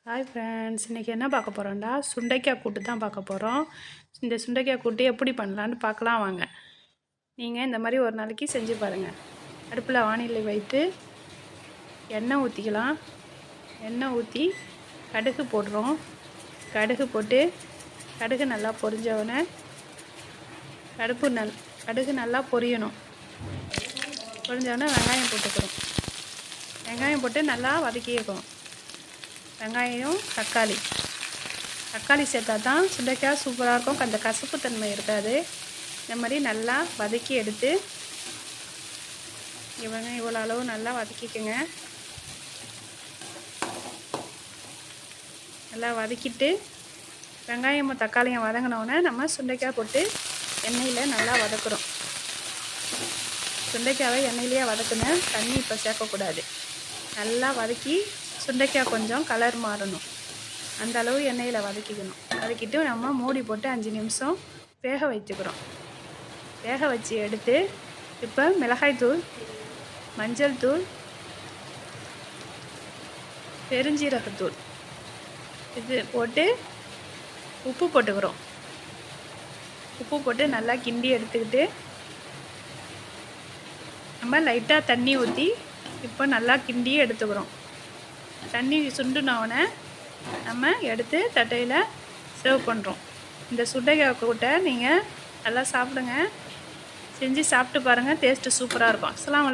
Hi friends, இன்றைக்கி என்ன பார்க்க போகிறோம்டா, சுண்டைக்காய் கூட்டு தான் பார்க்க போகிறோம். இந்த சுண்டைக்காய் கூட்டு எப்படி பண்ணலான்னு பார்க்கலாம் வாங்க. நீங்கள் இந்த மாதிரி ஒரு நாளைக்கு செஞ்சு பாருங்கள். அடுப்பில் வானிலை வைத்து எண்ணெய் ஊற்றிக்கலாம். எண்ணெய் ஊற்றி கடுகு போடுறோம். கடுகு போட்டு கடுகு நல்லா பொரிஞ்சவுடனே கடுகு நல்லா பொரியணும். பொரிஞ்சவுடனே வெங்காயம் போட்டுக்கிறோம். வெங்காயம் போட்டு நல்லா வதக்கிக்கணும். வெங்காயம் தக்காளி சேர்த்தா தான் சுண்டைக்காய் சூப்பராக இருக்கும். அந்த கசப்பு தன்மை இருக்காது. இந்த மாதிரி நல்லா வதக்கி எடுத்து இவ்வளோ அளவு நல்லா வதக்கிக்கோங்க. நல்லா வதக்கிட்டு வெங்காயமும் தக்காளியும் வதங்கினோடனே நம்ம சுண்டைக்காய் போட்டு எண்ணெயில் நல்லா வதக்குறோம். சுண்டைக்காவை எண்ணெயிலேயே வதக்குங்க, தண்ணி இப்போ சேர்க்கக்கூடாது. நல்லா வதக்கி சுண்டைக்காய் கொஞ்சம் கலர் மாறணும், அந்த அளவு எண்ணெயில் வதக்கிட்டு நம்ம மூடி போட்டு 5 நிமிஷம் வேக வச்சுக்கிறோம். வேக வச்சு எடுத்து இப்போ மிளகாய்த்தூள், மஞ்சள் தூள், பெருஞ்சீரகத்தூள் இது போட்டு உப்பு போட்டுக்கிறோம். உப்பு போட்டு நல்லா கிண்டி எடுத்துக்கிட்டு நம்ம லைட்டாக தண்ணி ஊற்றி இப்போ நல்லா கிண்டி எடுத்துக்கிறோம். தண்ணி சுண்டுனோடனே நம்ம எடுத்து தட்டையில் சர்வ் பண்ணுறோம். இந்த சுண்டைக்காய் கூட்டை நீங்கள் நல்லா சாப்பிடுங்க. செஞ்சு சாப்பிட்டு பாருங்கள், டேஸ்ட்டு சூப்பராக இருக்கும். அஸ்ஸலாமு அலைக்கும்.